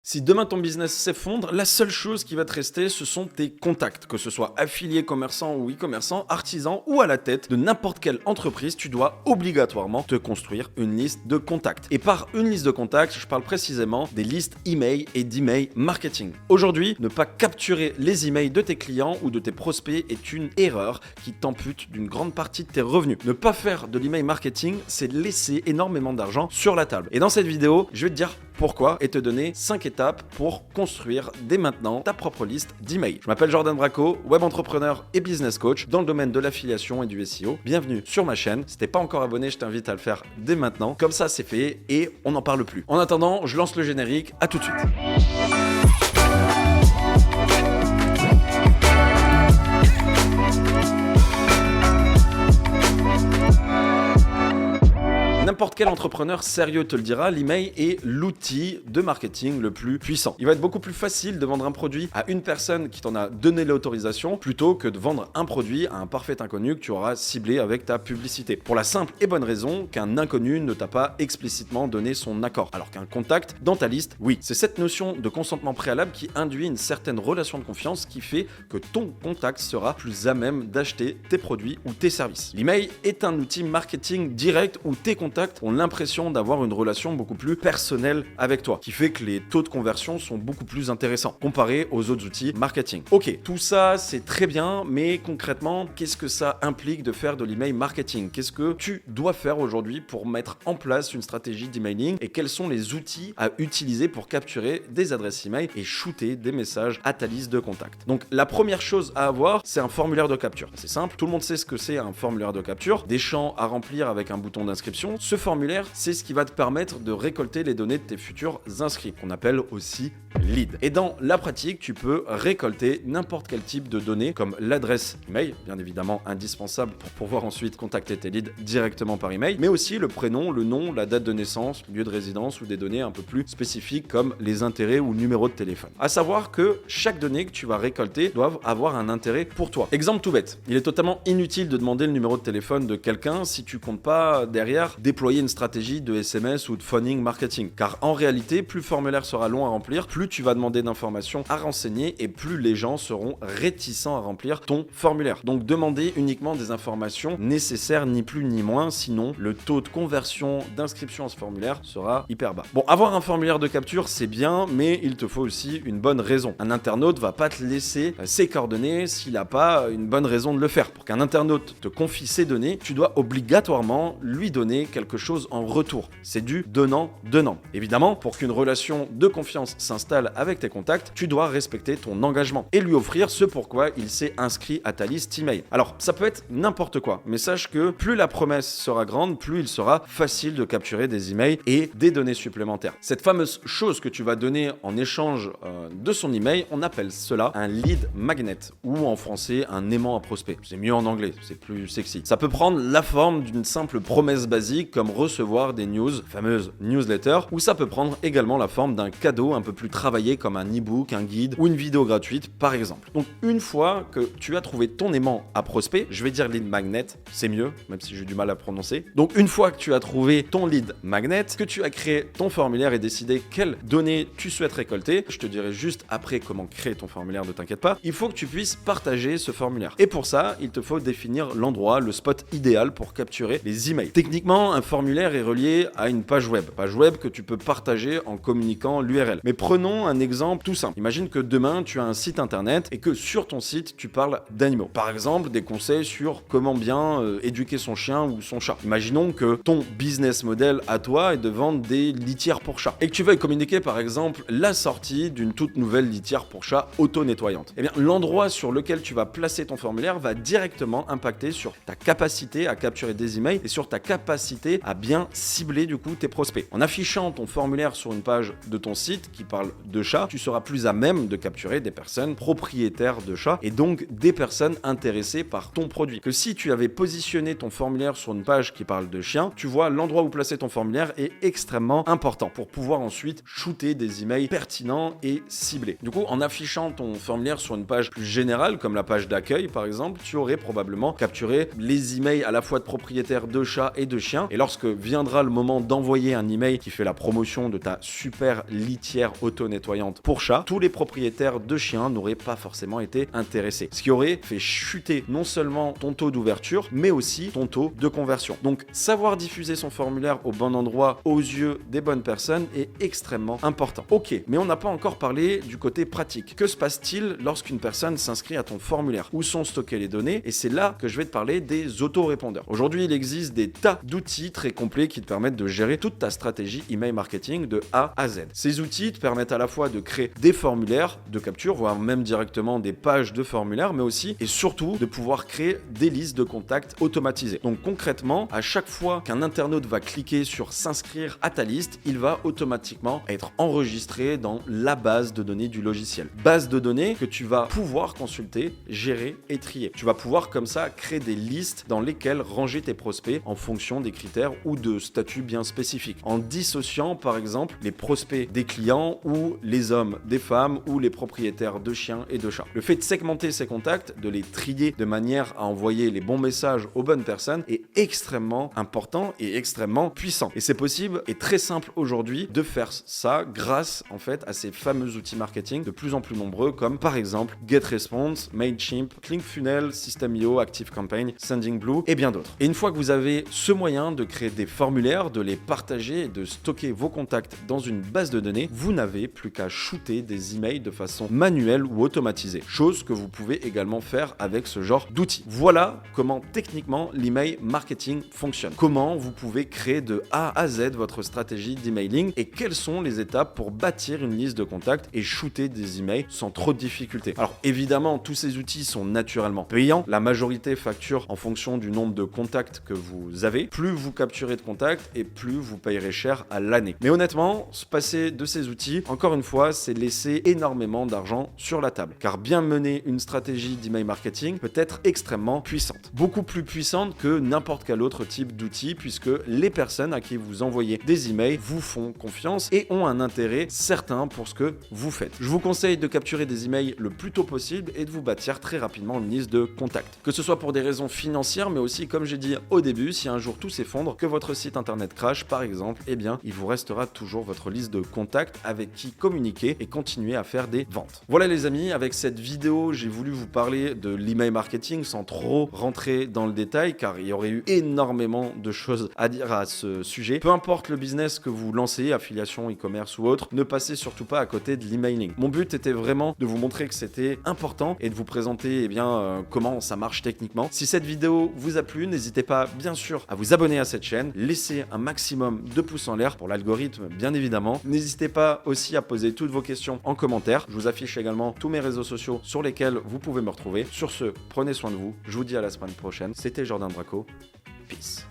Si demain ton business s'effondre, la seule chose qui va te rester, ce sont tes contacts. Que ce soit affilié, commerçant ou e-commerçant, artisan ou à la tête de n'importe quelle entreprise, tu dois obligatoirement te construire une liste de contacts. Et par une liste de contacts, je parle précisément des listes email et d'email marketing. Aujourd'hui, ne pas capturer les emails de tes clients ou de tes prospects est une erreur qui t'ampute d'une grande partie de tes revenus. Ne pas faire de l'email marketing, c'est laisser énormément d'argent sur la table. Et dans cette vidéo, je vais te dire pourquoi et te donner 5 étapes pour construire dès maintenant ta propre liste d'emails. Je m'appelle Jordan Braco, web entrepreneur et business coach dans le domaine de l'affiliation et du SEO. Bienvenue sur ma chaîne. Si t'es pas encore abonné, je t'invite à le faire dès maintenant. Comme ça, c'est fait et on n'en parle plus. En attendant, je lance le générique. À tout de suite. N'importe quel entrepreneur sérieux te le dira, l'email est l'outil de marketing le plus puissant. Il va être beaucoup plus facile de vendre un produit à une personne qui t'en a donné l'autorisation plutôt que de vendre un produit à un parfait inconnu que tu auras ciblé avec ta publicité. Pour la simple et bonne raison qu'un inconnu ne t'a pas explicitement donné son accord, alors qu'un contact dans ta liste, oui. C'est cette notion de consentement préalable qui induit une certaine relation de confiance qui fait que ton contact sera plus à même d'acheter tes produits ou tes services. L'email est un outil marketing direct où tes contacts ont l'impression d'avoir une relation beaucoup plus personnelle avec toi, qui fait que les taux de conversion sont beaucoup plus intéressants comparés aux autres outils marketing. Ok, tout ça c'est très bien, mais concrètement, qu'est-ce que ça implique de faire de l'email marketing? Qu'est-ce que tu dois faire aujourd'hui pour mettre en place une stratégie d'emailing et quels sont les outils à utiliser pour capturer des adresses email et shooter des messages à ta liste de contacts? Donc la première chose à avoir, c'est un formulaire de capture. C'est simple, tout le monde sait ce que c'est un formulaire de capture, des champs à remplir avec un bouton d'inscription. Ce formulaire, c'est ce qui va te permettre de récolter les données de tes futurs inscrits, qu'on appelle aussi lead. Et dans la pratique, tu peux récolter n'importe quel type de données, comme l'adresse email, bien évidemment indispensable pour pouvoir ensuite contacter tes leads directement par email, mais aussi le prénom, le nom, la date de naissance, lieu de résidence ou des données un peu plus spécifiques comme les intérêts ou numéro de téléphone. À savoir que chaque donnée que tu vas récolter doit avoir un intérêt pour toi. Exemple tout bête, il est totalement inutile de demander le numéro de téléphone de quelqu'un si tu comptes pas derrière déployer une stratégie de SMS ou de phoning marketing. Car en réalité, plus le formulaire sera long à remplir, plus tu vas demander d'informations à renseigner et plus les gens seront réticents à remplir ton formulaire. Donc demandez uniquement des informations nécessaires, ni plus ni moins, sinon le taux de conversion d'inscription à ce formulaire sera hyper bas. Bon, avoir un formulaire de capture, c'est bien, mais il te faut aussi une bonne raison. Un internaute va pas te laisser ses coordonnées s'il n'a pas une bonne raison de le faire. Pour qu'un internaute te confie ses données, tu dois obligatoirement lui donner quelque chose en retour. C'est du donnant-donnant. Évidemment, pour qu'une relation de confiance s'installe avec tes contacts, tu dois respecter ton engagement et lui offrir ce pourquoi il s'est inscrit à ta liste email. Alors, ça peut être n'importe quoi, mais sache que plus la promesse sera grande, plus il sera facile de capturer des emails et des données supplémentaires. Cette fameuse chose que tu vas donner en échange de son email, on appelle cela un lead magnet ou en français un aimant à prospect. C'est mieux en anglais, c'est plus sexy. Ça peut prendre la forme d'une simple promesse basique comme recevoir des news, fameuses newsletters, ou ça peut prendre également la forme d'un cadeau un peu plus travaillé comme un e-book, un guide ou une vidéo gratuite par exemple. Donc une fois que tu as trouvé ton aimant à prospect, je vais dire lead magnet, c'est mieux, même si j'ai du mal à prononcer. Donc une fois que tu as trouvé ton lead magnet, que tu as créé ton formulaire et décidé quelles données tu souhaites récolter, je te dirai juste après comment créer ton formulaire, ne t'inquiète pas, il faut que tu puisses partager ce formulaire. Et pour ça, il te faut définir l'endroit, le spot idéal pour capturer les emails. Techniquement, un formulaire est relié à une page web que tu peux partager en communiquant l'URL. Mais prenons un exemple tout simple. Imagine que demain tu as un site internet et que sur ton site tu parles d'animaux. Par exemple, des conseils sur comment bien éduquer son chien ou son chat. Imaginons que ton business model à toi est de vendre des litières pour chats et que tu veuilles communiquer par exemple la sortie d'une toute nouvelle litière pour chat auto-nettoyante. Eh bien, l'endroit sur lequel tu vas placer ton formulaire va directement impacter sur ta capacité à capturer des emails et sur ta capacité à bien cibler du coup tes prospects. En affichant ton formulaire sur une page de ton site qui parle de chats, tu seras plus à même de capturer des personnes propriétaires de chats et donc des personnes intéressées par ton produit. Que si tu avais positionné ton formulaire sur une page qui parle de chiens, tu vois l'endroit où placer ton formulaire est extrêmement important pour pouvoir ensuite shooter des emails pertinents et ciblés. Du coup, en affichant ton formulaire sur une page plus générale comme la page d'accueil par exemple, tu aurais probablement capturé les emails à la fois de propriétaires de chats et de chiens. Et lorsque viendra le moment d'envoyer un email qui fait la promotion de ta super litière auto-nettoyante pour chat, tous les propriétaires de chiens n'auraient pas forcément été intéressés. Ce qui aurait fait chuter non seulement ton taux d'ouverture, mais aussi ton taux de conversion. Donc, savoir diffuser son formulaire au bon endroit, aux yeux des bonnes personnes, est extrêmement important. Ok, mais on n'a pas encore parlé du côté pratique. Que se passe-t-il lorsqu'une personne s'inscrit à ton formulaire? Où sont stockées les données? Et c'est là que je vais te parler des autorépondeurs. Aujourd'hui, il existe des tas d'outils très complets qui te permettent de gérer toute ta stratégie email marketing de A à Z. Ces outils te permettent à la fois de créer des formulaires de capture, voire même directement des pages de formulaires, mais aussi et surtout de pouvoir créer des listes de contacts automatisées. Donc concrètement, à chaque fois qu'un internaute va cliquer sur s'inscrire à ta liste, il va automatiquement être enregistré dans la base de données du logiciel. Base de données que tu vas pouvoir consulter, gérer et trier. Tu vas pouvoir comme ça créer des listes dans lesquelles ranger tes prospects en fonction des critères ou de statuts bien spécifiques. En dissociant par exemple les prospects des clients ou les hommes des femmes ou les propriétaires de chiens et de chats. Le fait de segmenter ces contacts, de les trier de manière à envoyer les bons messages aux bonnes personnes est extrêmement important et extrêmement puissant. Et c'est possible et très simple aujourd'hui de faire ça grâce en fait à ces fameux outils marketing de plus en plus nombreux comme par exemple GetResponse, Mailchimp, ClickFunnels, System.io, ActiveCampaign, SendingBlue et bien d'autres. Et une fois que vous avez ce moyen de créer des formulaires, de les partager et de stocker vos contacts dans une base de données, vous n'avez plus qu'à shooter des emails de façon manuelle ou automatisée, chose que vous pouvez également faire avec ce genre d'outils. Voilà comment techniquement l'email marketing fonctionne. Comment vous pouvez créer de A à Z votre stratégie d'emailing et quelles sont les étapes pour bâtir une liste de contacts et shooter des emails sans trop de difficultés. Alors évidemment, tous ces outils sont naturellement payants. La majorité facture en fonction du nombre de contacts que vous avez. Plus vous capturez de contacts et plus vous payerez cher à l'année. Mais honnêtement, se passer de ces outils, encore une fois, c'est laisser énormément d'argent sur la table. Car bien mener une stratégie d'email marketing peut être extrêmement puissante. Beaucoup plus puissante que n'importe quel autre type d'outil puisque les personnes à qui vous envoyez des emails vous font confiance et ont un intérêt certain pour ce que vous faites. Je vous conseille de capturer des emails le plus tôt possible et de vous bâtir très rapidement une liste de contacts. Que ce soit pour des raisons financières, mais aussi, comme j'ai dit au début, si un jour tout s'effondre, que votre site internet crash par exemple, eh bien, il vous restera toujours votre liste de contacts avec qui communiquer et continuer à faire des ventes. Voilà les amis, avec cette vidéo, j'ai voulu vous parler de l'email marketing sans trop rentrer dans le détail car il y aurait eu énormément de choses à dire à ce sujet. Peu importe le business que vous lancez, affiliation, e-commerce ou autre, ne passez surtout pas à côté de l'emailing. Mon but était vraiment de vous montrer que c'était important et de vous présenter comment ça marche techniquement. Si cette vidéo vous a plu, n'hésitez pas bien sûr à vous abonner à cette chaîne, laissez un maximum de pouces en l'air pour l'algorithme bien évidemment. N'hésitez pas aussi à poser toutes vos questions en commentaire. Je vous affiche également tous mes réseaux sociaux sur lesquels vous pouvez me retrouver. Sur ce, prenez soin de vous. Je vous dis à la semaine prochaine. C'était Jordan Braco. Peace.